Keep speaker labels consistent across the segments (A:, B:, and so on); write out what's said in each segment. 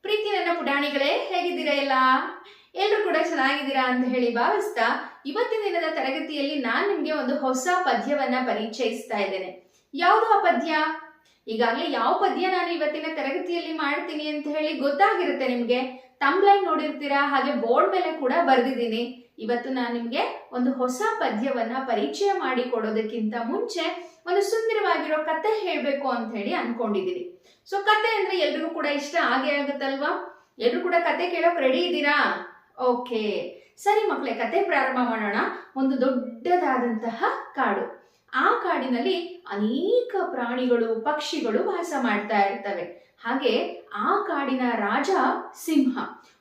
A: ಪ್ರೀತಿ ನನ್ನ ಪುಟಾಣಿಗಳೇ, ಹೇಗಿದ್ದೀರಾ? ಎಲ್ಲರೂ ಕೂಡ ಚೆನ್ನಾಗಿದ್ದೀರಾ ಅಂತ ಹೇಳಿ ಭಾವಿಸ್ತಾ ಇವತ್ತಿನ ದಿನದ ತರಗತಿಯಲ್ಲಿ ನಾನು ನಿಮ್ಗೆ ಒಂದು ಹೊಸ ಪದ್ಯವನ್ನ ಪರಿಚಯಿಸ್ತಾ ಇದ್ದೇನೆ. ಯಾವುದು ಆ ಪದ್ಯ? ಈಗಾಗಲೇ ಯಾವ ಪದ್ಯ ನಾನು ಇವತ್ತಿನ ತರಗತಿಯಲ್ಲಿ ಮಾಡ್ತೀನಿ ಅಂತ ಹೇಳಿ ಗೊತ್ತಾಗಿರುತ್ತೆ ನಿಮ್ಗೆ. ತಮ್ಲೈನ್ ನೋಡಿರ್ತೀರಾ, ಹಾಗೆ ಬೋರ್ಡ್ ಮೇಲೆ ಕೂಡ ಬರ್ದಿದ್ದೀನಿ. ಇವತ್ತು ನಾನು ನಿಮ್ಗೆ ಒಂದು ಹೊಸ ಪದ್ಯವನ್ನ ಪರಿಚಯ ಮಾಡಿ ಕೊಡೋದಕ್ಕಿಂತ ಮುಂಚೆ ಒಂದು ಸುಂದರವಾಗಿರೋ ಕತೆ ಹೇಳ್ಬೇಕು ಅಂತ ಹೇಳಿ ಅನ್ಕೊಂಡಿದ್ದೀನಿ. ಸೊ ಕತೆ ಅಂದ್ರೆ ಎಲ್ರಿಗೂ ಕೂಡ ಇಷ್ಟ ಆಗೇ ಆಗುತ್ತಲ್ವಾ? ಎಲ್ರು ಕೂಡ ಕತೆ ಕೇಳೋಕ್ ರೆಡಿ ಇದ್ದೀರಾ? ಓಕೆ, ಸರಿ ಮಕ್ಕಳೇ, ಕತೆ ಪ್ರಾರಂಭ ಮಾಡೋಣ. ಒಂದು ದೊಡ್ಡದಾದಂತಹ ಕಾಡು. ಆ ಕಾಡಿನಲ್ಲಿ ಅನೇಕ ಪ್ರಾಣಿಗಳು, ಪಕ್ಷಿಗಳು ವಾಸ ಮಾಡ್ತಾ ಇರ್ತವೆ. ಹಾಗೆ ಆ ಕಾಡಿನ ರಾಜ ಸಿಂಹ.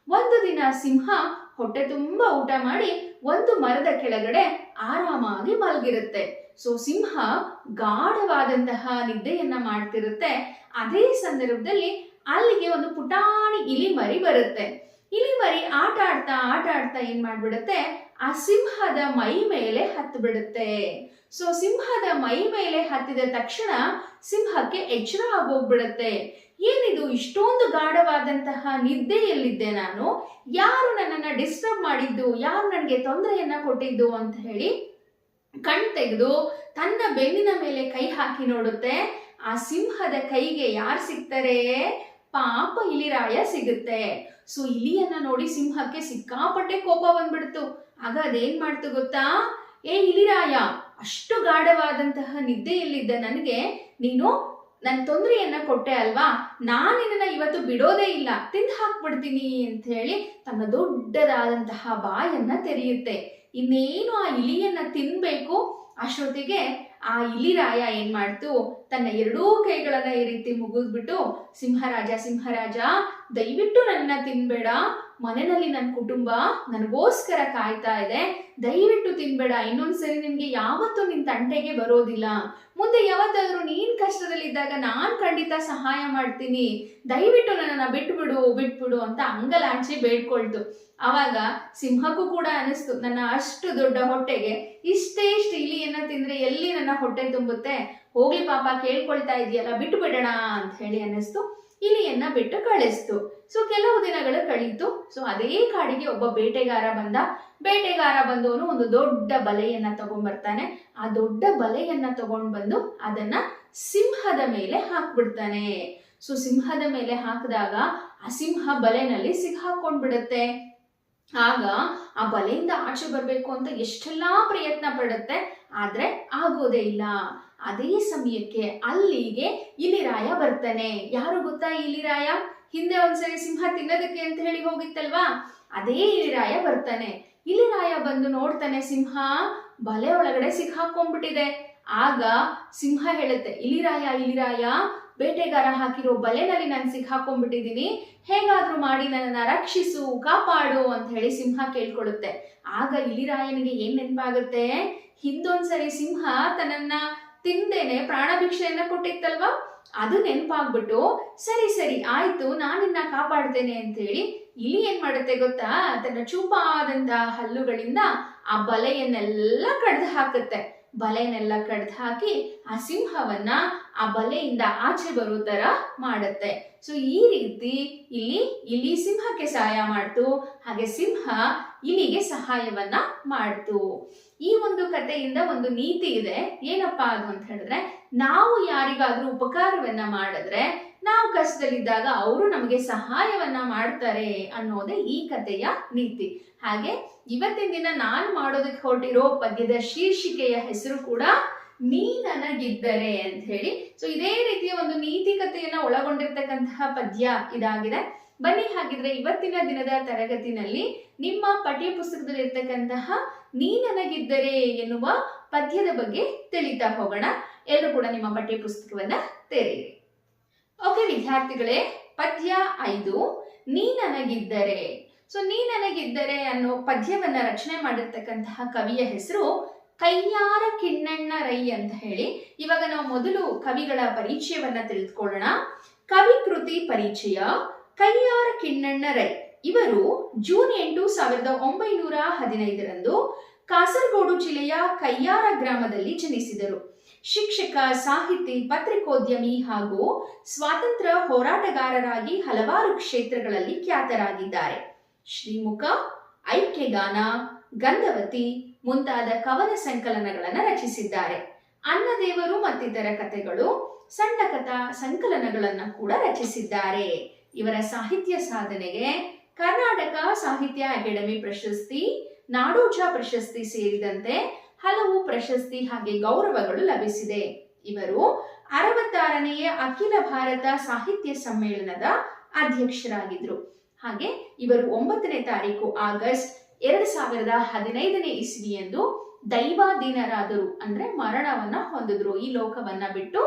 A: ಒಂದು ದಿನ ಸಿಂಹ ಹೊಟ್ಟೆ ತುಂಬಾ ಊಟ ಮಾಡಿ ಒಂದು ಮರದ ಕೆಳಗಡೆ ಆರಾಮಾಗಿ ಮಲಗಿರುತ್ತೆ. ಸೊ ಸಿಂಹ ಗಾಢವಾದಂತಹ ನಿದ್ದೆಯನ್ನ ಮಾಡ್ತಿರುತ್ತೆ. ಅದೇ ಸಂದರ್ಭದಲ್ಲಿ ಅಲ್ಲಿಗೆ ಒಂದು ಪುಟಾಣಿ ಇಲಿಮರಿ ಬರುತ್ತೆ. ಇಲಿಮರಿ ಆಟ ಆಡ್ತಾ ಏನ್ ಮಾಡ್ಬಿಡುತ್ತೆ, ಆ ಸಿಂಹದ ಮೈ ಮೇಲೆ ಹತ್ತು ಬಿಡುತ್ತೆ. ಸೊ ಸಿಂಹದ ಮೈ ಮೇಲೆ ಹತ್ತಿದ ತಕ್ಷಣ ಸಿಂಹಕ್ಕೆ ಎಚ್ಚರ ಆಗೋಗ್ಬಿಡುತ್ತೆ. ಏನಿದು, ಇಷ್ಟೊಂದು ಗಾಢವಾದಂತಹ ನಿದ್ದೆಯಲ್ಲಿದ್ದೆ ನಾನು, ಯಾರು ನನ್ನನ್ನ ಡಿಸ್ಟರ್ಬ್ ಮಾಡಿದ್ದು, ಯಾರು ನನಗೆ ತೊಂದರೆಯನ್ನ ಕೊಟ್ಟಿದ್ದು ಅಂತ ಹೇಳಿ ಕಣ್ ತೆಗೆದು ತನ್ನ ಬೆನ್ನಿನ ಮೇಲೆ ಕೈ ಹಾಕಿ ನೋಡುತ್ತೆ. ಆ ಸಿಂಹದ ಕೈಗೆ ಯಾರು ಸಿಗ್ತಾರೆ? ಪಾಪ ಇಲಿರಾಯ ಸಿಗುತ್ತೆ. ಸೊ ಇಲಿಯನ್ನ ನೋಡಿ ಸಿಂಹಕ್ಕೆ ಸಿಕ್ಕಾಪಟ್ಟೆ ಕೋಪ ಬಂದ್ಬಿಡ್ತು. ಆಗ ಅದೇನ್ ಮಾಡ್ತು ಗೊತ್ತಾ? ಏ ಇಲಿರಾಯ, ಅಷ್ಟು ಗಾಢವಾದಂತಹ ನಿದ್ದೆಯಲ್ಲಿದ್ದ ನನಗೆ ನೀನು ನನ್ನ ತೊಂದರೆಯನ್ನ ಕೊಟ್ಟೆ ಅಲ್ವಾ, ನಾನಿನ್ನ ಇವತ್ತು ಬಿಡೋದೇ ಇಲ್ಲ, ತಿಂದು ಹಾಕ್ಬಿಡ್ತೀನಿ ಅಂತ ಹೇಳಿ ತನ್ನ ದೊಡ್ಡದಾದಂತಹ ಬಾಯನ್ನ ತೆರೆಯುತ್ತೆ. ಇನ್ನೇನು ಆ ಇಲಿಯನ್ನ ತಿನ್ಬೇಕು ಅಷ್ಟೊತ್ತಿಗೆ ಆ ಇಲಿರಾಯ ಏನ್ ಮಾಡ್ತು, ತನ್ನ ಎರಡೂ ಕೈಗಳನ್ನ ಈ ರೀತಿ ಮುಗಿದ್ಬಿಟ್ಟು, ಸಿಂಹರಾಜ, ದಯವಿಟ್ಟು ನನ್ನ ತಿನ್ಬೇಡ, ಮನೆಯಲ್ಲಿ ನನ್ನ ಕುಟುಂಬ ನನಗೋಸ್ಕರ ಕಾಯ್ತಾ ಇದೆ, ದಯವಿಟ್ಟು ತಿನ್ಬೇಡ, ಇನ್ನೊಂದ್ಸರಿ ನಿನ್ಗೆ ಯಾವತ್ತೂ ನಿನ್ ತಂಟೆಗೆ ಬರೋದಿಲ್ಲ, ಮುಂದೆ ಯಾವತ್ತಾದ್ರೂ ನೀನ್ ಕಷ್ಟದಲ್ಲಿದ್ದಾಗ ನಾನ್ ಖಂಡಿತ ಸಹಾಯ ಮಾಡ್ತೀನಿ, ದಯವಿಟ್ಟು ನನ್ನನ್ನ ಬಿಟ್ಬಿಡು ಅಂತ ಅಂಗಲಾಚಿ ಬೇಡ್ಕೊಳ್ತು. ಆವಾಗ ಸಿಂಹಕ್ಕೂ ಕೂಡ ಅನಿಸ್ತು, ನನ್ನ ಅಷ್ಟು ದೊಡ್ಡ ಹೊಟ್ಟೆಗೆ ಇಷ್ಟು ಇಲಿಯನ್ನ ತಿಂದ್ರೆ ಎಲ್ಲಿ ನನ್ನ ಹೊಟ್ಟೆ ತುಂಬುತ್ತೆ, ಹೋಗ್ಲಿ ಪಾಪ ಕೇಳ್ಕೊಳ್ತಾ ಇದೆಯಲ್ಲ, ಬಿಟ್ಟು ಬಿಡೋಣ ಅಂತ ಹೇಳಿ ಅನ್ನಿಸ್ತು. ಇಲಿಯನ್ನ ಬಿಟ್ಟು ಕಳಿಸ್ತು. ಸೊ ಕೆಲವು ದಿನಗಳು ಕಳೀತು. ಸೊ ಅದೇ ಕಾಡಿಗೆ ಒಬ್ಬ ಬೇಟೆಗಾರ ಬಂದವನು ಒಂದು ದೊಡ್ಡ ಬಲೆಯನ್ನ ತಗೊಂಡ್ಬರ್ತಾನೆ. ಆ ದೊಡ್ಡ ಬಲೆಯನ್ನ ತಗೊಂಡ್ ಬಂದು ಅದನ್ನ ಸಿಂಹದ ಮೇಲೆ ಹಾಕ್ಬಿಡ್ತಾನೆ. ಸೊ ಸಿಂಹದ ಮೇಲೆ ಹಾಕಿದಾಗ ಆ ಸಿಂಹ ಬಲೆನಲ್ಲಿ ಸಿಕ್ಕಾಕೊಂಡ್ಬಿಡುತ್ತೆ. ಆಗ ಆ ಬಲೆಯಿಂದ ಆಚೆ ಬರ್ಬೇಕು ಅಂತ ಎಷ್ಟೆಲ್ಲಾ ಪ್ರಯತ್ನ ಪಡುತ್ತೆ, ಆದ್ರೆ ಆಗೋದೇ ಇಲ್ಲ. ಅದೇ ಸಮಯಕ್ಕೆ ಅಲ್ಲಿಗೆ ಇಲಿರಾಯ ಬರ್ತಾನೆ. ಯಾರು ಗೊತ್ತಾ ಇಲಿರಾಯ? ಹಿಂದೆ ಒಂದ್ಸರಿ ಸಿಂಹ ತಿನ್ನೋದಕ್ಕೆ ಅಂತ ಹೇಳಿ ಹೋಗಿತ್ತಲ್ವಾ, ಅದೇ ಇಲಿರಾಯ ಬರ್ತಾನೆ. ಇಲಿರಾಯ ಬಂದು ನೋಡ್ತಾನೆ, ಸಿಂಹ ಬಲೆ ಒಳಗಡೆ ಸಿಕ್ಕಾಕೊಂಡ್ಬಿಟ್ಟಿದೆ. ಆಗ ಸಿಂಹ ಹೇಳುತ್ತೆ, ಇಲಿರಾಯ, ಬೇಟೆಗಾರ ಹಾಕಿರೋ ಬಲೆನಲ್ಲಿ ನಾನು ಸಿಕ್ಕಾಕೊಂಡ್ಬಿಟ್ಟಿದ್ದೀನಿ, ಹೇಗಾದ್ರೂ ಮಾಡಿ ನನ್ನನ್ನ ರಕ್ಷಿಸು, ಕಾಪಾಡು ಅಂತ ಹೇಳಿ ಸಿಂಹ ಕೇಳ್ಕೊಳ್ಳುತ್ತೆ. ಆಗ ಇಲಿರಾಯನಿಗೆ ಏನ್ ನೆನಪಾಗುತ್ತೆ, ಹಿಂದೊಂದ್ಸರಿ ಸಿಂಹ ತನ್ನನ್ನ ತಿಂದೇನೆ ಪ್ರಾಣ ಭಿಕ್ಷೆಯನ್ನ ಕೊಟ್ಟಿತ್ತಲ್ವಾ, ಅದು ನೆನಪಾಗ್ಬಿಟ್ಟು ಸರಿ ಆಯ್ತು, ನಾನಿನ್ನ ಕಾಪಾಡ್ತೇನೆ ಅಂತ ಹೇಳಿ ಇಲಿ ಏನ್ ಮಾಡುತ್ತೆ ಗೊತ್ತಾ, ತನ್ನ ಚೂಪಾದಂತಹ ಹಲ್ಲುಗಳಿಂದ ಆ ಬಲೆಯನ್ನೆಲ್ಲ ಕಡ್ದು ಹಾಕುತ್ತೆ. ಬಲೆನೆಲ್ಲ ಕಡ್ದು ಹಾಕಿ ಆ ಸಿಂಹವನ್ನ ಆ ಬಲೆಯಿಂದ ಆಚೆ ಬರೋ ತರ ಮಾಡುತ್ತೆ. ಸೊ ಈ ರೀತಿ ಇಲಿ ಸಿಂಹಕ್ಕೆ ಸಹಾಯ ಮಾಡ್ತು, ಹಾಗೆ ಸಿಂಹ ಇಲಿಗೆ ಸಹಾಯವನ್ನ ಮಾಡ್ತು. ಈ ಒಂದು ಕಥೆಯಿಂದ ಒಂದು ನೀತಿ ಇದೆ. ಏನಪ್ಪಾ ಅದು ಅಂತ ಹೇಳಿದ್ರೆ, ನಾವು ಯಾರಿಗಾದ್ರೂ ಉಪಕಾರವನ್ನ ಮಾಡಿದ್ರೆ, ನಾವು ಕಷ್ಟದಲ್ಲಿದ್ದಾಗ ಅವರು ನಮಗೆ ಸಹಾಯವನ್ನ ಮಾಡ್ತಾರೆ ಅನ್ನೋದೇ ಈ ಕಥೆಯ ನೀತಿ. ಹಾಗೆ ಇವತ್ತಿನ ದಿನ ನಾನು ಮಾಡೋದಕ್ಕೆ ಹೊರಟಿರೋ ಪದ್ಯದ ಶೀರ್ಷಿಕೆಯ ಹೆಸರು ಕೂಡ ನೀ ನನಗಿದ್ದರೆ ಅಂತ ಹೇಳಿ. ಸೊ ಇದೇ ರೀತಿಯ ಒಂದು ನೀತಿ ಕಥೆಯನ್ನ ಒಳಗೊಂಡಿರ್ತಕ್ಕಂತಹ ಪದ್ಯ ಇದಾಗಿದೆ. ಬನ್ನಿ ಹಾಗಿದ್ರೆ ಇವತ್ತಿನ ದಿನದ ತರಗತಿನಲ್ಲಿ ನಿಮ್ಮ ಪಠ್ಯ ಪುಸ್ತಕದಲ್ಲಿ ಇರ್ತಕ್ಕಂತಹ ನೀ ನನಗಿದ್ದರೆ ಎನ್ನುವ ಪದ್ಯದ ಬಗ್ಗೆ ತಿಳಿತಾ ಹೋಗೋಣ. ಎಲ್ಲರೂ ಕೂಡ ನಿಮ್ಮ ಪಠ್ಯ ಪುಸ್ತಕವನ್ನ ತೆರೆಯಿರಿ. ಓಕೆ ವಿದ್ಯಾರ್ಥಿಗಳೇ, ಪದ್ಯ 5 ನೀ ನನಗಿದ್ದರೆ. ಸೊ ನೀ ನನಗಿದ್ದರೆ ಅನ್ನೋ ಪದ್ಯವನ್ನ ರಚನೆ ಮಾಡಿರ್ತಕ್ಕಂತಹ ಕವಿಯ ಹೆಸರು ಕಯ್ಯಾರ ಕಿಣ್ಣಣ್ಣ ರೈ ಅಂತ ಹೇಳಿ. ಇವಾಗ ನಾವು ಮೊದಲು ಕವಿಗಳ ಪರಿಚಯವನ್ನ ತಿಳಿದುಕೊಳ್ಳೋಣ. ಕವಿ ಕೃತಿ ಪರಿಚಯ: ಕಯ್ಯಾರ ಕಿಣ್ಣಣ್ಣ ರೈ. ಇವರು ಜೂನ್ 8, 1915 ಕಾಸರಗೋಡು ಜಿಲ್ಲೆಯ ಕಯ್ಯಾರ ಗ್ರಾಮದಲ್ಲಿ ಜನಿಸಿದರು. ಶಿಕ್ಷಕ, ಸಾಹಿತಿ, ಪತ್ರಿಕೋದ್ಯಮಿ ಹಾಗೂ ಸ್ವಾತಂತ್ರ್ಯ ಹೋರಾಟಗಾರರಾಗಿ ಹಲವಾರು ಕ್ಷೇತ್ರಗಳಲ್ಲಿ ಖ್ಯಾತರಾಗಿದ್ದಾರೆ. ಶ್ರೀಮುಖ, ಐಕ್ಯಗಾನ, ಗಂಧವತಿ ಮುಂತಾದ ಕವನ ಸಂಕಲನಗಳನ್ನು ರಚಿಸಿದ್ದಾರೆ. ಅನ್ನದೇವರು ಮತ್ತಿತರ ಕಥೆಗಳು, ಸಣ್ಣ ಕಥಾ ಸಂಕಲನಗಳನ್ನು ಕೂಡ ರಚಿಸಿದ್ದಾರೆ. ಇವರ ಸಾಹಿತ್ಯ ಸಾಧನೆಗೆ ಕರ್ನಾಟಕ ಸಾಹಿತ್ಯ ಅಕಾಡೆಮಿ ಪ್ರಶಸ್ತಿ, ನಾಡೋಜ ಪ್ರಶಸ್ತಿ ಸೇರಿದಂತೆ ಹಲವು ಪ್ರಶಸ್ತಿ ಹಾಗೆ ಗೌರವಗಳು ಲಭಿಸಿದೆ. ಇವರು 66ನೇ ಅಖಿಲ ಭಾರತ ಸಾಹಿತ್ಯ ಸಮ್ಮೇಳನದ ಅಧ್ಯಕ್ಷರಾಗಿದ್ರು. ಹಾಗೆ ಇವರು 9ನೇ ತಾರೀಕು ಆಗಸ್ಟ್ 2015ನೇ ಇಸ್ವಿಯಂದು ದೈವಾಧೀನರಾದರು, ಅಂದ್ರೆ ಮರಣವನ್ನ ಹೊಂದಿದ್ರು. ಈ ಲೋಕವನ್ನ ಬಿಟ್ಟು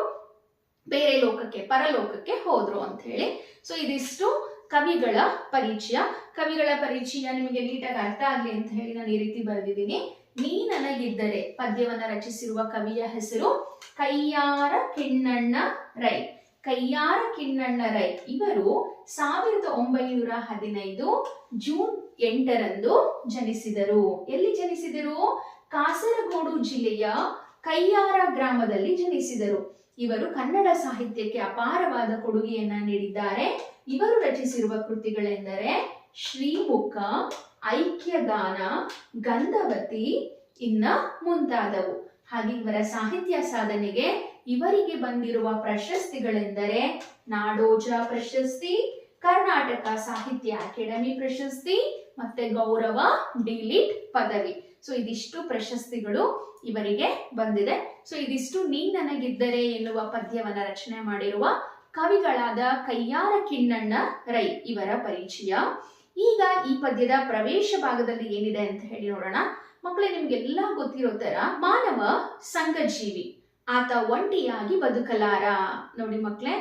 A: ಬೇರೆ ಲೋಕಕ್ಕೆ, ಪರಲೋಕಕ್ಕೆ ಹೋದ್ರು ಅಂತ ಹೇಳಿ. ಸೊ ಇದಿಷ್ಟು ಕವಿಗಳ ಪರಿಚಯ. ಕವಿಗಳ ಪರಿಚಯ ನಿಮಗೆ ನೀಟಾಗಿ ಅರ್ಥ ಆಗ್ಲಿ ಅಂತ ಹೇಳಿ ನಾನು ಈ ರೀತಿ ಬರೆದಿದ್ದೀನಿ. ನೀ ನನಗಿದ್ದರೆ ಪದ್ಯವನ್ನ ರಚಿಸಿರುವ ಕವಿಯ ಹೆಸರು ಕಯ್ಯಾರ ಕಿಣ್ಣಣ್ಣ ರೈ. ಕಯ್ಯಾರ ಕಿಣ್ಣಣ್ಣ ರೈ ಇವರು 1915 ಜೂನ್ 8ರಂದು ಜನಿಸಿದರು. ಎಲ್ಲಿ ಜನಿಸಿದರು? ಕಾಸರಗೋಡು ಜಿಲ್ಲೆಯ ಕಯ್ಯಾರ ಗ್ರಾಮದಲ್ಲಿ ಜನಿಸಿದರು. ಇವರು ಕನ್ನಡ ಸಾಹಿತ್ಯಕ್ಕೆ ಅಪಾರವಾದ ಕೊಡುಗೆಯನ್ನ ನೀಡಿದ್ದಾರೆ. ಇವರು ರಚಿಸಿರುವ ಕೃತಿಗಳೆಂದರೆ ಶ್ರೀಮುಖ, ಐಕ್ಯಗಾನ, ಗಂಧವತಿ ಇನ್ನ ಮುಂತಾದವು. ಹಾಗೆ ಇವರ ಸಾಹಿತ್ಯ ಸಾಧನೆಗೆ ಇವರಿಗೆ ಬಂದಿರುವ ಪ್ರಶಸ್ತಿಗಳೆಂದರೆ ನಾಡೋಜ ಪ್ರಶಸ್ತಿ, ಕರ್ನಾಟಕ ಸಾಹಿತ್ಯ ಅಕಾಡೆಮಿ ಪ್ರಶಸ್ತಿ ಮತ್ತೆ ಗೌರವ ಡಿ.ಲಿಟ್ ಪದವಿ. ಸೊ ಇದಿಷ್ಟು ಪ್ರಶಸ್ತಿಗಳು ಇವರಿಗೆ ಬಂದಿದೆ. ಸೊ ಇದಿಷ್ಟು ನೀ ನನಗಿದ್ದರೆ ಎನ್ನುವ ಪದ್ಯವನ್ನ ರಚನೆ ಮಾಡಿರುವ ಕವಿಗಳಾದ ಕಯ್ಯಾರ ಕಿಣ್ಣಣ್ಣ ರೈ ಇವರ ಪರಿಚಯ. ಈಗ ಈ ಪದ್ಯದ ಪ್ರವೇಶ ಭಾಗದಲ್ಲಿ ಏನಿದೆ ಅಂತ ಹೇಳಿ ನೋಡೋಣ. ಮಕ್ಕಳೇ, ನಿಮ್ಗೆಲ್ಲ ಗೊತ್ತಿರೋ ತರ ಮಾನವ ಸಂಘಜೀವಿ, ಆತ ಒಂಟಿಯಾಗಿ ಬದುಕಲಾರ. ನೋಡಿ ಮಕ್ಕಳೇ,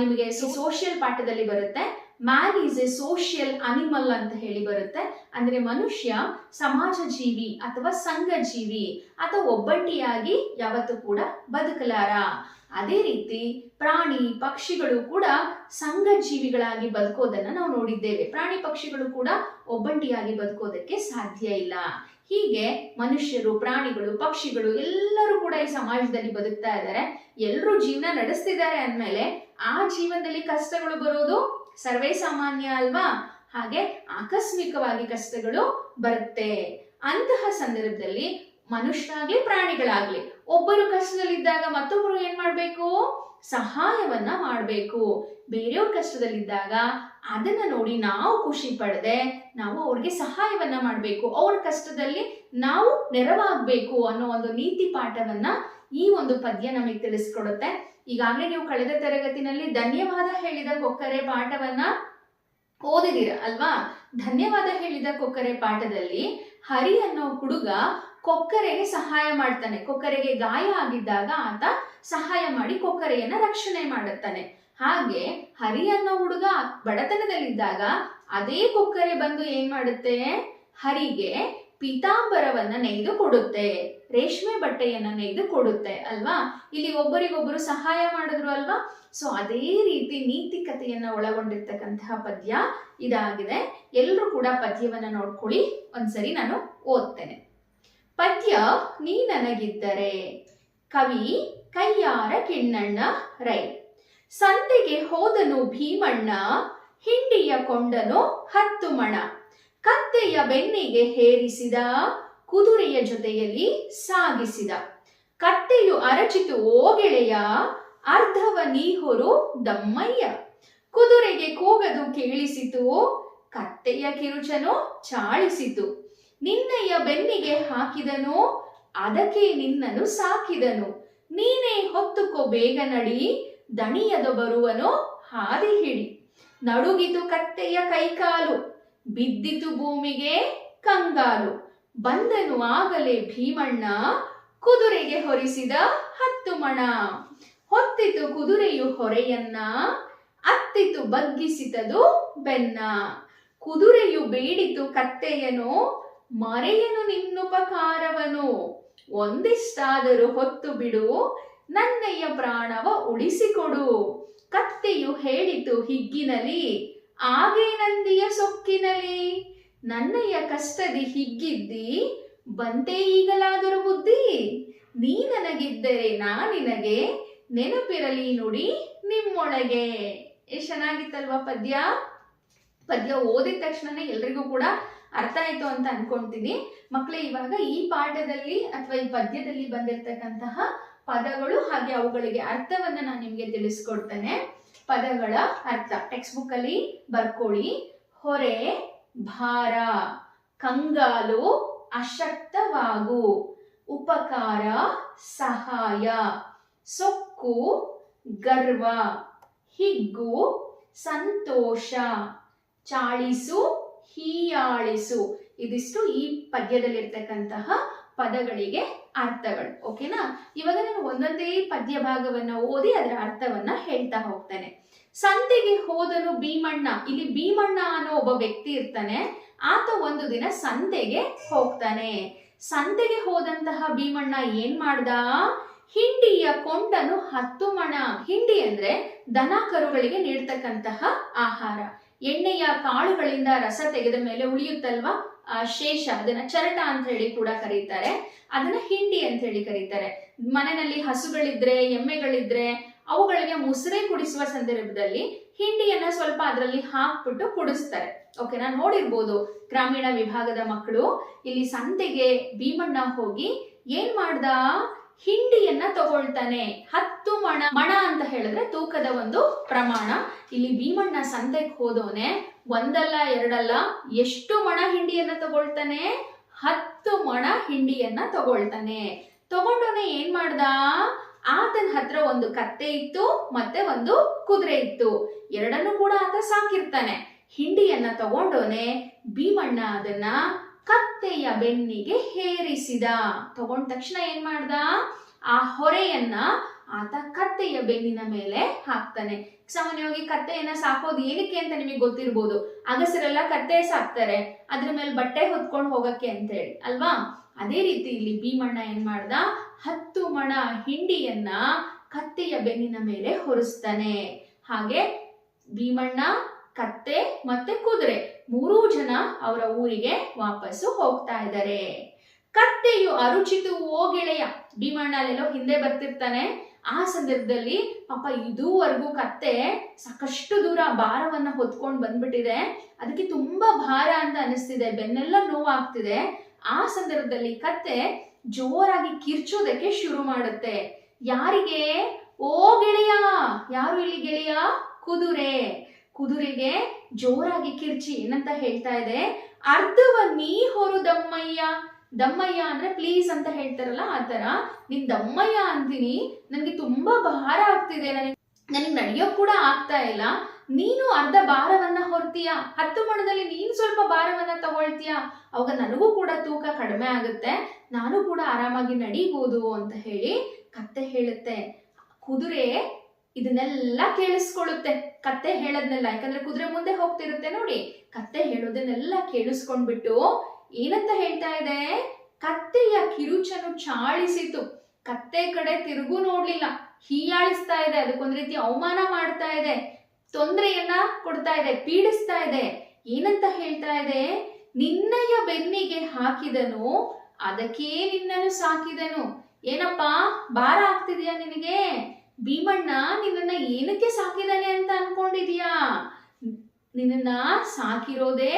A: ನಿಮಗೆ ಸೋಷಿಯಲ್ ಪಾಠದಲ್ಲಿ ಬರುತ್ತೆ, man is A social animal ಅಂತ ಹೇಳಿ ಬರುತ್ತೆ. ಅಂದ್ರೆ ಮನುಷ್ಯ ಸಮಾಜ ಜೀವಿ ಅಥವಾ ಸಂಘ ಜೀವಿ, ಅಥವಾ ಒಬ್ಬಂಟಿಯಾಗಿ ಯಾವತ್ತೂ ಕೂಡ ಬದುಕಲಾರ. ಅದೇ ರೀತಿ ಪ್ರಾಣಿ ಪಕ್ಷಿಗಳು ಕೂಡ ಸಂಘ ಜೀವಿಗಳಾಗಿ ಬದುಕೋದನ್ನ ನಾವು ನೋಡಿದ್ದೇವೆ. ಪ್ರಾಣಿ ಪಕ್ಷಿಗಳು ಕೂಡ ಒಬ್ಬಂಟಿಯಾಗಿ ಬದುಕೋದಕ್ಕೆ ಸಾಧ್ಯ ಇಲ್ಲ. ಹೀಗೆ ಮನುಷ್ಯರು, ಪ್ರಾಣಿಗಳು, ಪಕ್ಷಿಗಳು ಎಲ್ಲರೂ ಕೂಡ ಈ ಸಮಾಜದಲ್ಲಿ ಬದುಕ್ತಾ ಇದ್ದಾರೆ. ಎಲ್ಲರೂ ಜೀವನ ನಡೆಸ್ತಿದ್ದಾರೆ ಅಂದ್ಮೇಲೆ ಆ ಜೀವನದಲ್ಲಿ ಕಷ್ಟಗಳು ಬರೋದು ಸರ್ವೇ ಸಾಮಾನ್ಯ ಅಲ್ವಾ? ಹಾಗೆ ಆಕಸ್ಮಿಕವಾಗಿ ಕಷ್ಟಗಳು ಬರುತ್ತೆ. ಅಂತಹ ಸಂದರ್ಭದಲ್ಲಿ ಮನುಷ್ಯರಾಗ್ಲಿ ಪ್ರಾಣಿಗಳಾಗ್ಲಿ ಒಬ್ಬರು ಕಷ್ಟದಲ್ಲಿದ್ದಾಗ ಮತ್ತೊಬ್ಬರು ಏನ್ ಮಾಡ್ಬೇಕು? ಸಹಾಯವನ್ನ ಮಾಡ್ಬೇಕು. ಬೇರೆಯವ್ರ ಕಷ್ಟದಲ್ಲಿದ್ದಾಗ ಅದನ್ನ ನೋಡಿ ನಾವು ಖುಷಿ ಪಡದೆ ನಾವು ಅವ್ರಿಗೆ ಸಹಾಯವನ್ನ ಮಾಡ್ಬೇಕು. ಅವ್ರ ಕಷ್ಟದಲ್ಲಿ ನಾವು ನೆರವಾಗ್ಬೇಕು ಅನ್ನೋ ಒಂದು ನೀತಿ ಪಾಠವನ್ನ ಈ ಒಂದು ಪದ್ಯ ನಮಗೆ ತಿಳಿಸ್ಕೊಡುತ್ತೆ. ಈಗಾಗಲೇ ನೀವು ಕಳೆದ ತರಗತಿನಲ್ಲಿ ಧನ್ಯವಾದ ಹೇಳಿದ ಕೊಕ್ಕರೆ ಪಾಠವನ್ನ ಓದಿದಿರ ಅಲ್ವಾ? ಧನ್ಯವಾದ ಹೇಳಿದ ಕೊಕ್ಕರೆ ಪಾಠದಲ್ಲಿ ಹರಿ ಅನ್ನೋ ಹುಡುಗ ಕೊಕ್ಕರೆಗೆ ಸಹಾಯ ಮಾಡ್ತಾನೆ. ಕೊಕ್ಕರೆಗೆ ಗಾಯ ಆಗಿದ್ದಾಗ ಆತ ಸಹಾಯ ಮಾಡಿ ಕೊಕ್ಕರೆಯನ್ನ ರಕ್ಷಣೆ ಮಾಡುತ್ತಾನೆ. ಹಾಗೆ ಹರಿ ಅನ್ನೋ ಹುಡುಗ ಬಡತನದಲ್ಲಿದ್ದಾಗ ಅದೇ ಕೊಕ್ಕರೆ ಬಂದು ಏನ್ ಮಾಡುತ್ತೆ? ಹರಿಗೆ ಪೀತಾಂಬರವನ್ನ ನೇಯ್ದು ಕೊಡುತ್ತೆ, ರೇಷ್ಮೆ ಬಟ್ಟೆಯನ್ನ ನೇಯ್ದು ಕೊಡುತ್ತೆ ಅಲ್ವಾ? ಇಲ್ಲಿ ಒಬ್ಬರಿಗೊಬ್ಬರು ಸಹಾಯ ಮಾಡಿದ್ರು ಅಲ್ವಾ? ಸೊ ಅದೇ ರೀತಿ ನೀತಿಕತೆಯನ್ನ ಒಳಗೊಂಡಿರ್ತಕ್ಕಂತಹ ಪದ್ಯ ಇದಾಗಿದೆ. ಎಲ್ಲರೂ ಕೂಡ ಪದ್ಯವನ್ನ ನೋಡ್ಕೊಳ್ಳಿ. ಒಂದ್ಸರಿ ನಾನು ಓದ್ತೇನೆ. ಪದ್ಯ ನೀ ನನಗಿದ್ದರೆ. ಕವಿ ಕಯ್ಯಾರ ಕಿಣ್ಣಣ್ಣ ರೈ. ಸಂತೆಗೆ ಹೋದನು ಭೀಮಣ್ಣ, ಹಿಂಡಿಯ ಕೊಂಡನು 10 ಮಣ. ಕತ್ತೆಯ ಬೆನ್ನಿಗೆ ಹೇರಿಸಿದ, ಕುದುರೆಯ ಜೊತೆಯಲ್ಲಿ ಸಾಗಿಸಿದ. ಕತ್ತೆಯು ಅರಚಿತು ಓ ಗೆಳೆಯ, ಅರ್ಧವ ನೀಹೊರು ದಮ್ಮಯ್ಯ. ಕುದುರೆಗೆ ಕೂಗದು ಕೇಳಿಸಿತು, ಕತ್ತೆಯ ಕಿರುಚನು ಚಾಳಿಸಿತು. ನಿನ್ನಯ್ಯ ಬೆನ್ನಿಗೆ ಹಾಕಿದನು, ಅದಕ್ಕೆ ನಿನ್ನನು ಸಾಕಿದನು. ನೀನೇ ಹೊತ್ತುಕೋ ಬೇಗ ನಡಿ, ದಣಿಯದ ಬರುವನು ಹಾದಿ ಹಿಡಿ. ನಡುಗಿತು ಕತ್ತೆಯ ಕೈಕಾಲು, ಬಿದ್ದಿತು ಭೂಮಿಗೆ ಕಂಗಾಲು. ಬಂದನು ಆಗಲೇ ಭೀಮಣ್ಣ, ಕುದುರೆಗೆ ಹೊರಿಸಿದ 10 ಮಣ. ಹೊತ್ತಿತು ಕುದುರೆಯು ಹೊರೆಯನ್ನ, ಅತ್ತಿತು ಬಗ್ಗಿಸಿತದು ಬೆನ್ನ. ಕುದುರೆಯು ಬೇಡಿತು ಕತ್ತೆಯನು, ಮರೆಯನು ನಿನ್ನುಪಕಾರವನು. ಒಂದಿಷ್ಟಾದರೂ ಹೊತ್ತು ಬಿಡು, ನನ್ನಯ್ಯ ಪ್ರಾಣವ ಉಳಿಸಿಕೊಡು. ಕತ್ತೆಯು ಹೇಳಿತು ಹಿಗ್ಗಿನಲಿ, ಆಗೇ ನಂದಿಯ ಸೊಕ್ಕಿನಲಿ. ನನ್ನಯ್ಯ ಕಷ್ಟದಿ ಹಿಗ್ಗಿದ್ದಿ, ಬಂತೆ ಈಗಲಾದರೂ ಬುದ್ಧಿ. ನೀ ನನಗಿದ್ದರೆ ನಾ ನಿನಗೆ, ನೆನಪಿರಲಿ ನುಡಿ ನಿಮ್ಮೊಳಗೆ. ಎಷ್ಟು ಚೆನ್ನಾಗಿತ್ತಲ್ವಾ ಪದ್ಯ. ಪದ್ಯ ಓದಿದ ತಕ್ಷಣನೇ ಎಲ್ರಿಗೂ ಕೂಡ ಅರ್ಥ ಆಯ್ತು ಅಂತ ಅನ್ಕೊಂತೀನಿ. ಮಕ್ಕಳೇ, ಇವಾಗ ಈ ಪಾಠದಲ್ಲಿ ಅಥವಾ ಈ ಪದ್ಯದಲ್ಲಿ ಬಂದಿರತಕ್ಕಂತಹ ಪದಗಳು ಹಾಗೆ ಅವುಗಳಿಗೆ ಅರ್ಥವನ್ನ ನಾನು ನಿಮ್ಗೆ ತಿಳಿಸ್ಕೊಡ್ತೇನೆ. ಪದಗಳ ಅರ್ಥ ಟೆಕ್ಸ್ಟ್ ಬುಕ್ ಅಲ್ಲಿ ಬರ್ಕೊಳ್ಳಿ. ಹೊರೆ, ಭಾರ, ಕಂಗಾಲು, ಅಶಕ್ತವಾಗು, ಉಪಕಾರ, ಸಹಾಯ, ಸೊಕ್ಕು, ಗರ್ವ, ಹಿಗ್ಗು, ಸಂತೋಷ, ಚಾಳಿಸು, ಹೀಯಾಳಿಸು. ಇದಿಷ್ಟು ಈ ಪದ್ಯದಲ್ಲಿರ್ತಕ್ಕಂತಹ ಪದಗಳಿಗೆ ಅರ್ಥಗಳು. ಓಕೆನಾ? ಇವಾಗ ನಾನು ಒಂದೊಂದೇ ಪದ್ಯ ಭಾಗವನ್ನ ಓದಿ ಅದರ ಅರ್ಥವನ್ನ ಹೇಳ್ತಾ ಹೋಗ್ತೇನೆ. ಸಂತೆಗೆ ಹೋದನು ಭೀಮಣ್ಣ. ಇಲ್ಲಿ ಭೀಮಣ್ಣ ಅನ್ನೋ ಒಬ್ಬ ವ್ಯಕ್ತಿ ಇರ್ತಾನೆ. ಆತ ಒಂದು ದಿನ ಸಂತೆಗೆ ಹೋಗ್ತಾನೆ. ಸಂತೆಗೆ ಹೋದಂತಹ ಭೀಮಣ್ಣ ಏನ್ ಮಾಡ್ದ? ಹಿಂಡಿಯ ಕೊಂಡನು 10 ಮಣ. ಹಿಂಡಿ ಅಂದ್ರೆ ದನ ಕರುಗಳಿಗೆ ನೀಡ್ತಕ್ಕಂತಹ ಆಹಾರ. ಎಣ್ಣೆಯ ಕಾಳುಗಳಿಂದ ರಸ ತೆಗೆದ ಮೇಲೆ ಉಳಿಯುತ್ತಲ್ವಾ ಶೇಷ, ಅದನ್ನ ಚರಟ ಅಂತ ಹೇಳಿ ಕೂಡ ಕರೀತಾರೆ. ಅದನ್ನ ಹಿಂಡಿ ಅಂತ ಹೇಳಿ ಕರೀತಾರೆ. ಮನೆಯಲ್ಲಿ ಹಸುಗಳಿದ್ರೆ, ಎಮ್ಮೆಗಳಿದ್ರೆ ಅವುಗಳಿಗೆ ಮುಸುರೆ ಕುಡಿಸುವ ಸಂದರ್ಭದಲ್ಲಿ ಹಿಂಡಿಯನ್ನ ಸ್ವಲ್ಪ ಅದರಲ್ಲಿ ಹಾಕ್ಬಿಟ್ಟು ಕುಡಿಸ್ತಾರೆ. ಓಕೆನಾ? ನೋಡಿರ್ಬೋದು ಗ್ರಾಮೀಣ ವಿಭಾಗದ ಮಕ್ಕಳು. ಇಲ್ಲಿ ಸಂತೆಗೆ ಭೀಮಣ್ಣ ಹೋಗಿ ಏನ್ ಮಾಡ್ದ? ಹಿಂಡಿಯನ್ನ ತಗೊಳ್ತಾನೆ. 10 ಮಣ. ಮಣ ಅಂತ ಹೇಳಿದ್ರೆ ತೂಕದ ಒಂದು ಪ್ರಮಾಣ. ಇಲ್ಲಿ ಭೀಮಣ್ಣ ಸಂತೆಗೆ ಹೋದವನೆ ಒಂದಲ್ಲ ಎರಡಲ್ಲ, ಎಷ್ಟು ಮಣ ಹಿಂಡಿಯನ್ನ ತಗೊಳ್ತಾನೆ? 10 ಮಣ ಹಿಂಡಿಯನ್ನ ತಗೊಳ್ತಾನೆ. ತಗೊಂಡವನೆ ಏನ್ ಮಾಡ್ದ? ಆತನ ಹತ್ರ ಒಂದು ಕತ್ತೆ ಇತ್ತು, ಮತ್ತೆ ಒಂದು ಕುದುರೆ ಇತ್ತು. ಎರಡನ್ನು ಕೂಡ ಆತ ಸಾಕಿರ್ತಾನೆ. ಹಿಂಡಿಯನ್ನ ತಗೊಂಡವನೆ ಭೀಮಣ್ಣ ಅದನ್ನ ಕತ್ತೆಯ ಬೆನ್ನಿಗೆ ಹೇರಿಸಿದ. ತಗೊಂಡ ತಕ್ಷಣ ಏನ್ ಮಾಡ್ದ? ಆ ಹೊರೆಯನ್ನ ಆತ ಕತ್ತೆಯ ಬೆನ್ನಿನ ಮೇಲೆ ಹಾಕ್ತಾನೆ. ಸಾಮಾನ್ಯವಾಗಿ ಕತ್ತೆಯನ್ನ ಸಾಕೋದು ಏನಕ್ಕೆ ಅಂತ ನಿಮಗೆ ಗೊತ್ತಿರ್ಬೋದು. ಅಗಸರೆಲ್ಲ ಕತ್ತೆ ಸಾಕ್ತಾರೆ ಅದ್ರ ಮೇಲೆ ಬಟ್ಟೆ ಹೊತ್ಕೊಂಡು ಹೋಗಕ್ಕೆ ಅಂತ ಹೇಳಿ ಅಲ್ವಾ? ಅದೇ ರೀತಿ ಇಲ್ಲಿ ಭೀಮಣ್ಣ ಏನ್ ಮಾಡ್ದ? 10 ಮಣ ಹಿಂಡಿಯನ್ನ ಕತ್ತೆಯ ಬೆನ್ನಿನ ಮೇಲೆ ಹೊರಿಸ್ತಾನೆ. ಹಾಗೆ ಭೀಮಣ್ಣ, ಕತ್ತೆ ಮತ್ತೆ ಕುದುರೆ 3 ಜನ ಅವರ ಊರಿಗೆ ವಾಪಸ್ಸು ಹೋಗ್ತಾ ಇದ್ದಾರೆ. ಕತ್ತೆಯು ಅರುಚಿತು ಓ ಗೆಳೆಯ. ಭೀಮಣ್ಣ ಅಲ್ಲೆಲ್ಲೋ ಹಿಂದೆ ಬರ್ತಿರ್ತಾನೆ. ಆ ಸಂದರ್ಭದಲ್ಲಿ ಪಾಪ ಇದುವರೆಗೂ ಕತ್ತೆ ಸಾಕಷ್ಟು ದೂರ ಭಾರವನ್ನ ಹೊತ್ಕೊಂಡು ಬಂದ್ಬಿಟ್ಟಿದೆ. ಅದಕ್ಕೆ ತುಂಬಾ ಭಾರ ಅಂತ ಅನಿಸ್ತಿದೆ, ಬೆನ್ನೆಲ್ಲ ನೋವಾಗ್ತಿದೆ. ಆ ಸಂದರ್ಭದಲ್ಲಿ ಕತ್ತೆ ಜೋರಾಗಿ ಕಿರ್ಚೋದಕ್ಕೆ ಶುರು ಮಾಡುತ್ತೆ. ಯಾರಿಗೆ? ಓ ಗೆಳೆಯ. ಯಾರು ಇಲ್ಲಿ ಗೆಳೆಯ? ಕುದುರೆ. ಕುದುರೆಗೆ ಜೋರಾಗಿ ಕಿರ್ಚಿ ಏನಂತ ಹೇಳ್ತಾ ಇದೆ? ಅರ್ಧವ ನೀ ಹೊರು ದಮ್ಮಯ್ಯ. ದಮ್ಮಯ್ಯ ಅಂದ್ರೆ ಪ್ಲೀಸ್ ಅಂತ ಹೇಳ್ತಾರಲ್ಲ, ಆತರ ನೀನ್ ದಮ್ಮಯ್ಯ ಅಂತೀನಿ, ನನ್ಗೆ ತುಂಬಾ ಭಾರ ಆಗ್ತಿದೆ, ನನಗೆ ನಡೆಯೋಕ್ ಕೂಡ ಆಗ್ತಾ ಇಲ್ಲ. ನೀನು ಅರ್ಧ ಭಾರವನ್ನ ಹೊರ್ತೀಯ, 10 ಮಣದಲ್ಲಿ ನೀನು ಸ್ವಲ್ಪ ಭಾರವನ್ನ ತಗೊಳ್ತೀಯ, ಅವಾಗ ನನಗೂ ಕೂಡ ತೂಕ ಕಡಿಮೆ ಆಗುತ್ತೆ, ನಾನು ಕೂಡ ಆರಾಮಾಗಿ ನಡೀಬಹುದು ಅಂತ ಹೇಳಿ ಕತ್ತೆ ಹೇಳುತ್ತೆ. ಕುದುರೆ ಇದನ್ನೆಲ್ಲ ಕೇಳಿಸ್ಕೊಳ್ಳುತ್ತೆ, ಕತ್ತೆ ಹೇಳದ್ನೆಲ್ಲ. ಯಾಕಂದ್ರೆ ಕುದುರೆ ಮುಂದೆ ಹೋಗ್ತಿರುತ್ತೆ ನೋಡಿ. ಕತ್ತೆ ಹೇಳೋದನ್ನೆಲ್ಲ ಕೇಳಿಸ್ಕೊಂಡ್ಬಿಟ್ಟು ಏನಂತ ಹೇಳ್ತಾ ಇದೆ? ಕತ್ತೆಯ ಕಿರುಚನು ಚಾಳಿಸಿತು. ಕತ್ತೆ ಕಡೆ ತಿರುಗು ನೋಡ್ಲಿಲ್ಲ, ಹೀಯಾಳಿಸ್ತಾ ಇದೆ, ಅದಕ್ಕೊಂದ್ ರೀತಿ ಅವಮಾನ ಮಾಡ್ತಾ ಇದೆ, ತೊಂದರೆಯನ್ನ ಕೊಡ್ತಾ ಇದೆ, ಪೀಡಿಸ್ತಾ ಇದೆ. ಏನಂತ ಹೇಳ್ತಾ ಇದೆ? ನಿನ್ನಯ ಬೆನ್ನಿಗೆ ಹಾಕಿದನು, ಅದಕ್ಕೆ ನಿನ್ನನ್ನು ಸಾಕಿದನು. ಏನಪ್ಪಾ ಭಾರ ಆಗ್ತಿದ್ಯಾ ನಿನಗೆ? ಭೀಮಣ್ಣ ನಿನ್ನನ್ನ ಏನಕ್ಕೆ ಸಾಕಿದಾನೆ ಅಂತ ಅನ್ಕೊಂಡಿದ್ಯಾ? ನಿನ್ನ ಸಾಕಿರೋದೇ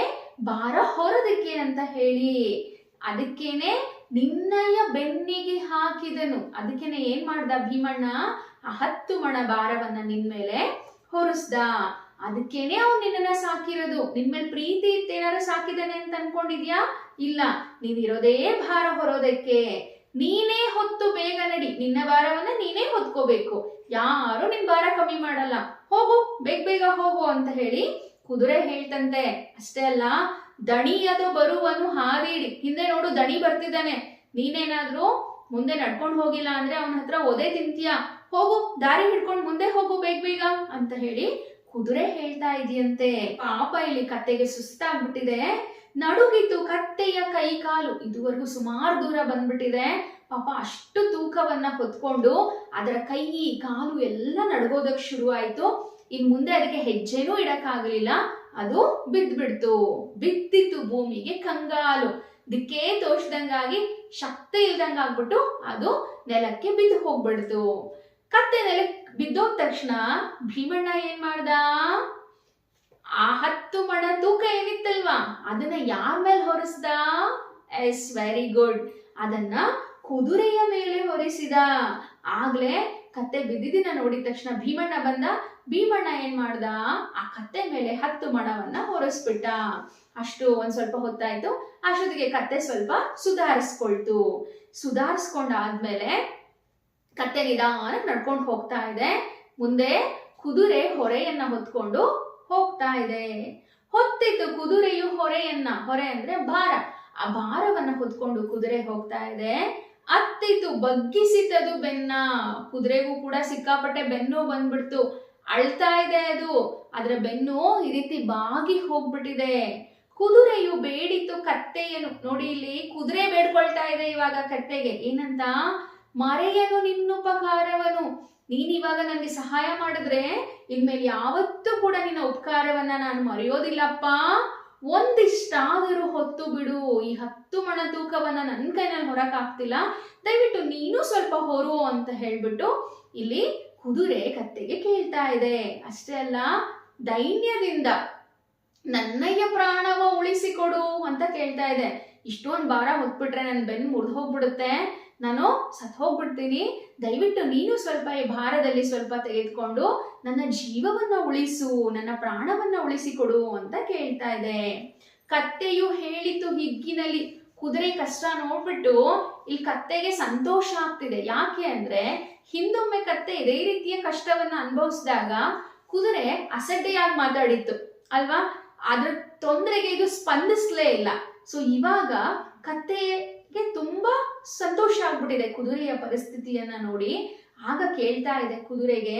A: ಭಾರ ಹೊರೋದಕ್ಕೆ ಅಂತ ಹೇಳಿ. ಅದಕ್ಕೇನೆ ನಿನ್ನಯ ಬೆನ್ನಿಗೆ ಹಾಕಿದನು. ಅದಕ್ಕೇನೆ ಏನ್ ಮಾಡ್ದ ಭೀಮಣ್ಣ? 10 ಮಣ ಭಾರವನ್ನ ನಿನ್ ಮೇಲೆ ಹೊರಿಸ್ದ. ಅದಕ್ಕೇನೆ ಅವ್ನು ನಿನ್ನನ್ನ ಸಾಕಿರೋದು. ನಿನ್ ಮೇಲೆ ಪ್ರೀತಿ ಇತ್ತೇನಾರು ಸಾಕಿದಾನೆ ಅಂತ ಅನ್ಕೊಂಡಿದ್ಯಾ? ಇಲ್ಲ, ನೀನಿರೋದೇ ಭಾರ ಹೊರೋದಕ್ಕೆ. ನೀನೇ ಹೊತ್ತು ಬೇಗ ನಡಿ, ನಿನ್ನ ಭಾರವನ್ನ ನೀನೇ ಹೊತ್ಕೋಬೇಕು, ಯಾರು ನಿನ್ ಭಾರ ಕಮ್ಮಿ ಮಾಡಲ್ಲ, ಹೋಗು ಬೇಗ ಬೇಗ ಹೋಗು ಅಂತ ಹೇಳಿ ಕುದುರೆ ಹೇಳ್ತಂತೆ. ಅಷ್ಟೇ ಅಲ್ಲ, ದಣಿಯದು ಬರುವನು ಹಾರೀಡಿ. ಹಿಂದೆ ನೋಡು ದಣಿ ಬರ್ತಿದ್ದಾನೆ, ನೀನೇನಾದ್ರೂ ಮುಂದೆ ನಡ್ಕೊಂಡು ಹೋಗಿಲ್ಲ ಅಂದ್ರೆ ಅವನ ಹತ್ರ ಒದೆ ತಿಂತೀಯ, ಹೋಗು ದಾರಿ ಹಿಡ್ಕೊಂಡು ಮುಂದೆ ಹೋಗು ಬೇಗ ಬೇಗ ಅಂತ ಹೇಳಿ ಕುದುರೆ ಹೇಳ್ತಾ ಇದೆಯಂತೆ. ಪಾಪ ಇಲ್ಲಿ ಕತ್ತೆಗೆ ಸುಸ್ತಾಗ್ಬಿಟ್ಟಿದೆ, ನಡುಗಿತು ಕತ್ತೆಯ ಕೈ ಕಾಲು. ಇದುವರೆಗೂ ಸುಮಾರು ದೂರ ಬಂದ್ಬಿಟ್ಟಿದೆ. ಪಾಪ ಅಷ್ಟು ತೂಕವನ್ನ ಹೊತ್ಕೊಂಡು ಅದರ ಕೈ ಕಾಲು ಎಲ್ಲ ನಡ್ಗೋದಕ್ ಶುರು ಆಯ್ತು. ಇನ್ ಮುಂದೆ ಅದಕ್ಕೆ ಹೆಜ್ಜೆನೂ ಇಡಕ್ಕಾಗಲಿಲ್ಲ, ಅದು ಬಿದ್ಬಿಡ್ತು. ಬಿದ್ದಿತ್ತು ಭೂಮಿಗೆ ಕಂಗಾಲು. ದಿಕ್ಕೇ ತೋಚ್ದಂಗಾಗಿ ಶಕ್ತಿ ಇಲ್ದಂಗ ಆಗ್ಬಿಟ್ಟು ಅದು ನೆಲಕ್ಕೆ ಬಿದ್ದು ಹೋಗ್ಬಿಡ್ತು. ಕತ್ತೆ ನೆಲಕ್ಕೆ ಬಿದ್ದೋದ ತಕ್ಷಣ ಭೀಮಣ್ಣ ಏನ್ ಮಾಡ್ದ, ಆ 10 ಮೊಳ ತೂಕ ಏನಿತ್ತಲ್ವಾ ಅದನ್ನ ಯಾರ ಮೇಲೆ ಹೊರಿಸ್ದ? ಎಸ್, ವೆರಿ ಗುಡ್, ಅದನ್ನ ಕುದುರೆಯ ಮೇಲೆ ಹೊರಿಸಿದ. ಆಗ್ಲೇ ಕತ್ತೆ ಬಿದ್ದಿದ್ದನ್ನ ನೋಡಿದ ತಕ್ಷಣ ಭೀಮಣ್ಣ ಬಂದ. ಭೀಮಣ್ಣ ಏನ್ ಮಾಡ್ದ, ಆ ಕತ್ತೆ ಮೇಲೆ 10 ಮೊಳವನ್ನ ಹೊರಿಸ್ಬಿಟ್ಟ. ಅಷ್ಟು ಒಂದ್ ಸ್ವಲ್ಪ ಹೊತ್ತಾಯ್ತು. ಅಷ್ಟೊತ್ತಿಗೆ ಕತ್ತೆ ಸ್ವಲ್ಪ ಸುಧಾರಿಸ್ಕೊಳ್ತು. ಸುಧಾರಿಸ್ಕೊಂಡಾದ್ಮೇಲೆ ಕತ್ತೆ ನಿಧಾನಕ್ಕೆ ನಡ್ಕೊಂಡು ಹೋಗ್ತಾ ಇದೆ. ಮುಂದೆ ಕುದುರೆ ಹೊರೆಯನ್ನ ಹೊತ್ಕೊಂಡು ಹೋಗ್ತಾ ಇದೆ. ಹೊತ್ತಿತ್ತು ಕುದುರೆಯು ಹೊರೆಯನ್ನ, ಹೊರೆ ಅಂದ್ರೆ ಭಾರ, ಆ ಭಾರವನ್ನ ಹೊತ್ಕೊಂಡು ಕುದುರೆ ಹೋಗ್ತಾ ಇದೆ. ಅತ್ತಿತ್ತು, ಬಗ್ಗಿಸಿತದು ಬೆನ್ನ. ಕುದುರೆಗೂ ಕೂಡ ಸಿಕ್ಕಾಪಟ್ಟೆ ಬೆನ್ನು ಬಂದ್ಬಿಡ್ತು. ಅಳ್ತಾ ಇದೆ ಅದು. ಅದ್ರ ಬೆನ್ನು ಈ ರೀತಿ ಬಾಗಿ ಹೋಗ್ಬಿಟ್ಟಿದೆ. ಕುದುರೆಯು ಬೇಡಿತು ಕತ್ತೆಯನ್ನು. ನೋಡಿ, ಇಲ್ಲಿ ಕುದುರೆ ಬೇಡ್ಕೊಳ್ತಾ ಇದೆ ಇವಾಗ ಕತ್ತೆಗೆ. ಏನಂತ? ಮರೆಯನು ನಿನ್ನುಪಕಾರವನು. ನೀನ್ ಇವಾಗ ನನಗೆ ಸಹಾಯ ಮಾಡಿದ್ರೆ ಇನ್ಮೇಲೆ ಯಾವತ್ತೂ ಕೂಡ ನಿನ್ನ ಉಪಕಾರವನ್ನ ನಾನು ಮರೆಯೋದಿಲ್ಲಪ್ಪ. ಒಂದಿಷ್ಟಾದರೂ ಹೊತ್ತು ಬಿಡು. ಈ 10 ಮೊಳ ತೂಕವನ್ನ ನನ್ನ ಕೈನಲ್ಲಿ ಹೊರಕ್ ಆಗ್ತಿಲ್ಲ, ದಯವಿಟ್ಟು ನೀನು ಸ್ವಲ್ಪ ಹೊರು ಅಂತ ಹೇಳ್ಬಿಟ್ಟು ಇಲ್ಲಿ ಕುದುರೆ ಕತ್ತೆಗೆ ಕೇಳ್ತಾ ಇದೆ. ಅಷ್ಟೇ ಅಲ್ಲ, ದೈನ್ಯದಿಂದ ನನ್ನಯ್ಯ ಪ್ರಾಣವ ಉಳಿಸಿಕೊಡು ಅಂತ ಕೇಳ್ತಾ ಇದೆ. ಇಷ್ಟೊಂದು ಭಾರ ಹೊತ್ಬಿಟ್ರೆ ನನ್ನ ಬೆನ್ನು ಮುರಿದು ಹೋಗ್ಬಿಡುತ್ತೆ, ನಾನು ಸತ್ ಹೋಗ್ಬಿಡ್ತೀನಿ. ದಯವಿಟ್ಟು ನೀನು ಸ್ವಲ್ಪ ಈ ಭಾರದಲ್ಲಿ ಸ್ವಲ್ಪ ತೆಗೆದುಕೊಂಡು ನನ್ನ ಜೀವವನ್ನ ಉಳಿಸು, ನನ್ನ ಪ್ರಾಣವನ್ನ ಉಳಿಸಿಕೊಡು ಅಂತ ಕೇಳ್ತಾ ಇದೆ. ಕತ್ತೆಯು ಹೇಳಿತು ಹಿಗ್ಗಿನಲ್ಲಿ. ಕುದುರೆ ಕಷ್ಟ ನೋಡ್ಬಿಟ್ಟು ಇಲ್ಲಿ ಕತ್ತೆಗೆ ಸಂತೋಷ ಆಗ್ತಿದೆ. ಯಾಕೆ ಅಂದ್ರೆ ಹಿಂದೊಮ್ಮೆ ಕತ್ತೆ ಇದೇ ರೀತಿಯ ಕಷ್ಟವನ್ನ ಅನುಭವಿಸಿದಾಗ ಕುದುರೆ ಅಸಡ್ಡೆಯಾಗಿ ಮಾತಾಡಿತ್ತು ಅಲ್ವಾ, ಅದ್ರ ತೊಂದರೆಗೆ ಇದು ಸ್ಪಂದಿಸ್ಲೇ ಇಲ್ಲ. ಸೊ ಇವಾಗ ಕತ್ತೆಗೆ ತುಂಬಾ ಸಂತೋಷ ಆಗ್ಬಿಟ್ಟಿದೆ ಕುದುರೆಯ ಪರಿಸ್ಥಿತಿಯನ್ನ ನೋಡಿ. ಆಗ ಕೇಳ್ತಾ ಇದೆ ಕುದುರೆಗೆ,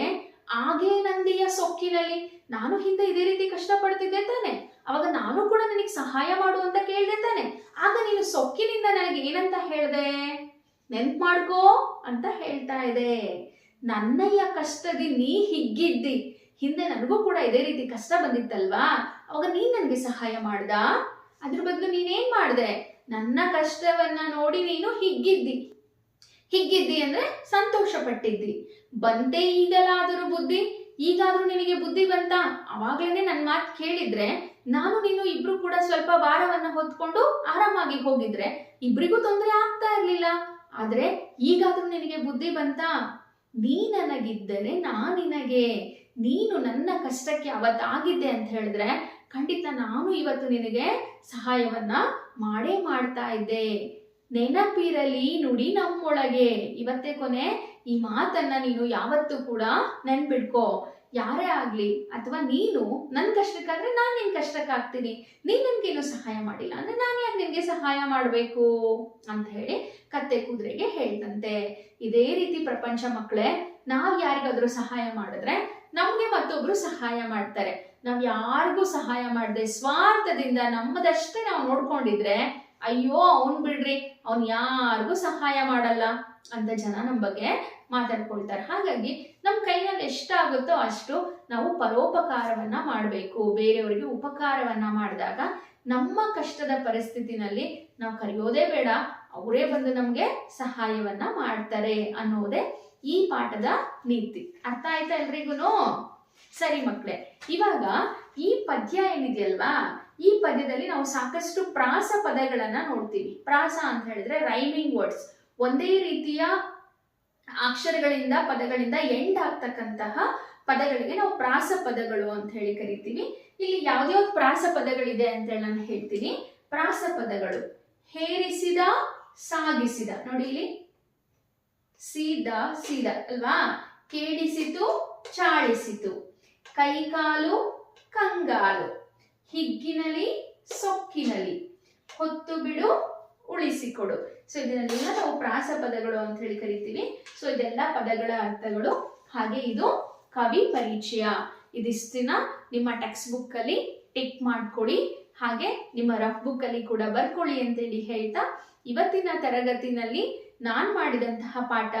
A: ಆಗೇ ನಂದಿಯ ಸೊಕ್ಕಿನಲ್ಲಿ, ನಾನು ಹಿಂದೆ ಇದೇ ರೀತಿ ಕಷ್ಟ ಪಡ್ತಿದ್ದೆ ತಾನೆ, ಅವಾಗ ನಾನು ಕೂಡ ನನಗೆ ಸಹಾಯ ಮಾಡು ಅಂತ ಕೇಳ್ದೆ ತಾನೆ, ಆಗ ನೀನು ಸೊಕ್ಕಿನಿಂದ ನನಗೆ ಏನಂತ ಹೇಳ್ದೆ, ನೆನ್ಪು ಮಾಡ್ಕೋ ಅಂತ ಹೇಳ್ತಾ ಇದೆ. ನನ್ನಯ್ಯ ಕಷ್ಟದಿ ನೀ ಹಿಗ್ಗಿದ್ದಿ, ಹಿಂದೆ ನನಗೂ ಕೂಡ ಇದೇ ರೀತಿ ಕಷ್ಟ ಬಂದಿತ್ತಲ್ವಾ, ಅವಾಗ ನೀನ್ ನನಗೆ ಸಹಾಯ ಮಾಡ್ದ, ಅದ್ರ ಬದಲು ನೀನೇನ್ ಮಾಡ್ದೆ, ನನ್ನ ಕಷ್ಟವನ್ನ ನೋಡಿ ನೀನು ಹಿಗ್ಗಿದ್ದಿ. ಹಿಗ್ಗಿದ್ದಿ ಅಂದ್ರೆ ಸಂತೋಷ ಪಟ್ಟಿದ್ದಿ. ಬಂತೆ ಈಗಲಾದರೂ ಬುದ್ಧಿ, ಈಗಾದ್ರೂ ನಿನಗೆ ಬುದ್ಧಿ ಬಂತ, ಅವಾಗ್ಲೇನೆ ನನ್ನ ಮಾತು ಕೇಳಿದ್ರೆ ನಾನು ನೀನು ಇಬ್ರು ಕೂಡ ಸ್ವಲ್ಪ ಭಾರವನ್ನ ಹೊತ್ಕೊಂಡು ಆರಾಮಾಗಿ ಹೋಗಿದ್ರೆ ಇಬ್ರಿಗೂ ತೊಂದರೆ ಆಗ್ತಾ ಇರ್ಲಿಲ್ಲ. ಆದ್ರೆ ಈಗಾದ್ರೂ ನಿನಗೆ ಬುದ್ಧಿ ಬಂತ, ನೀ ನನಗಿದ್ದರೆ ನಿನಗೆ, ನೀನು ನನ್ನ ಕಷ್ಟಕ್ಕೆ ಅವತ್ತಾಗಿದ್ದೆ ಅಂತ ಹೇಳಿದ್ರೆ ಖಂಡಿತ ನಾನು ಇವತ್ತು ನಿನಗೆ ಸಹಾಯವನ್ನ ಮಾಡೇ ಮಾಡ್ತಾ ಇದ್ದೆ. ನೆನಪಿರಲಿ ನುಡಿ ನಮ್ಮೊಳಗೆ. ಇವತ್ತೇ ಕೊನೆ, ಈ ಮಾತನ್ನ ನೀನು ಯಾವತ್ತೂ ಕೂಡ ನೆನ್ಪಿಡ್ಕೋ. ಯಾರೇ ಆಗ್ಲಿ ಅಥವಾ ನೀನು ನನ್ ಕಷ್ಟಕ್ಕಾದ್ರೆ ನಾನ್ ನಿನ್ ಕಷ್ಟಕ್ಕಾಗ್ತೀನಿ, ನೀನ್ ನನ್ಗೇನು ಸಹಾಯ ಮಾಡಿಲ್ಲ ಅಂದ್ರೆ ನಾನು ಯಾಕೆ ನಿನ್ಗೆ ಸಹಾಯ ಮಾಡ್ಬೇಕು ಅಂತ ಹೇಳಿ ಕತ್ತೆ ಕುದುರೆಗೆ ಹೇಳ್ತಂತೆ. ಇದೇ ರೀತಿ ಪ್ರಪಂಚ ಮಕ್ಕಳೇ, ನಾವ್ ಯಾರಿಗಾದ್ರೂ ಸಹಾಯ ಮಾಡಿದ್ರೆ ನಮ್ಗೆ ಮತ್ತೊಬ್ರು ಸಹಾಯ ಮಾಡ್ತಾರೆ. ನಾವ್ ಯಾರಿಗೂ ಸಹಾಯ ಮಾಡದೆ ಸ್ವಾರ್ಥದಿಂದ ನಮ್ಮದಷ್ಟೇ ನಾವು ನೋಡ್ಕೊಂಡಿದ್ರೆ, ಅಯ್ಯೋ ಅವ್ನ್ ಬಿಡ್ರಿ, ಅವ್ನ್ ಯಾರಿಗೂ ಸಹಾಯ ಮಾಡಲ್ಲ ಅಂತ ಜನ ನಮ್ ಬಗ್ಗೆ ಮಾತಾಡ್ಕೊಳ್ತಾರೆ. ಹಾಗಾಗಿ ನಮ್ ಕೈನಲ್ಲಿ ಎಷ್ಟಾಗುತ್ತೋ ಅಷ್ಟು ನಾವು ಪರೋಪಕಾರವನ್ನ ಮಾಡಬೇಕು. ಬೇರೆಯವರಿಗೆ ಉಪಕಾರವನ್ನ ಮಾಡಿದಾಗ ನಮ್ಮ ಕಷ್ಟದ ಪರಿಸ್ಥಿತಿನಲ್ಲಿ ನಾವು ಕರೆಯೋದೇ ಬೇಡ, ಅವರೇ ಬಂದು ನಮ್ಗೆ ಸಹಾಯವನ್ನ ಮಾಡ್ತಾರೆ ಅನ್ನೋದೇ ಈ ಪಾಠದ ನೀತಿ. ಅರ್ಥ ಆಯ್ತಾ ಎಲ್ರಿಗೂನು? ಸರಿ ಮಕ್ಕಳೇ, ಇವಾಗ ಈ ಪದ್ಯ ಏನಿದೆಯಲ್ವಾ, ಈ ಪದ್ಯದಲ್ಲಿ ನಾವು ಸಾಕಷ್ಟು ಪ್ರಾಸ ಪದಗಳನ್ನ ನೋಡ್ತೀವಿ. ಪ್ರಾಸ ಅಂತ ಹೇಳಿದ್ರೆ ರೈಮಿಂಗ್ ವರ್ಡ್ಸ್, ಒಂದೇ ರೀತಿಯ ಅಕ್ಷರಗಳಿಂದ ಪದಗಳಿಂದ ಎಂಡ್ ಆಗ್ತಕ್ಕಂತಹ ಪದಗಳಿಗೆ ನಾವು ಪ್ರಾಸ ಪದಗಳು ಅಂತ ಹೇಳಿ ಕರಿತೀವಿ. ಇಲ್ಲಿ ಯಾವ್ದ್ಯಾವ್ದು ಪ್ರಾಸ ಪದಗಳಿದೆ ಅಂತ ಹೇಳಿ ನಾನು ಹೇಳ್ತೀನಿ. ಪ್ರಾಸ ಪದಗಳು: ಹೇರಿಸಿದ, ಸಾಗಿಸಿದ, ನೋಡಿ ಇಲ್ಲಿ ಸೀದಾ ಸೀದಾ ಅಲ್ವಾ, ಕೇಳಿಸಿತು, ಚಾಳಿಸಿತು, ಕೈಕಾಲು, ಕಂಗಾಲು, ಹಿಗ್ಗಿನಲಿ, ಸೊಕ್ಕಿನಲಿ, ಹೊತ್ತು ಬಿಡು, ಉಳಿಸಿಕೊಡು. ಸೊ ಇದನ್ನೆಲ್ಲ ನಾವು ಪ್ರಾಸ ಪದಗಳು ಅಂತ ಹೇಳಿ ಕರಿತೀವಿ. ಸೊ ಇದೆಲ್ಲ ಪದಗಳ ಅರ್ಥಗಳು. ಹಾಗೆ ಇದು ಕವಿ ಪರಿಚಯ. ಇದಿಷ್ಟನ್ನ ನಿಮ್ಮ ಟೆಕ್ಸ್ಟ್ ಬುಕ್ ಅಲ್ಲಿ ಟಿಕ್ ಮಾಡ್ಕೊಳ್ಳಿ, ಹಾಗೆ ನಿಮ್ಮ ರಫ್ ಬುಕ್ ಅಲ್ಲಿ ಕೂಡ ಬರ್ಕೊಳ್ಳಿ ಅಂತೇಳಿ ಹೇಳ್ತಾ, ಇವತ್ತಿನ ತರಗತಿನಲ್ಲಿ ನಾನ್ ಮಾಡಿದಂತಹ ಪಾಠ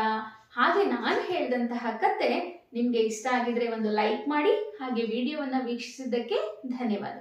A: ಹಾಗೆ ನಾನು ಹೇಳಿದಂತಹ ಕತೆ ನಿಮ್ಗೆ ಇಷ್ಟ ಆಗಿದ್ರೆ ಒಂದು ಲೈಕ್ ಮಾಡಿ, ಹಾಗೆ ವಿಡಿಯೋವನ್ನ ವೀಕ್ಷಿಸಿದ್ದಕ್ಕೆ ಧನ್ಯವಾದ.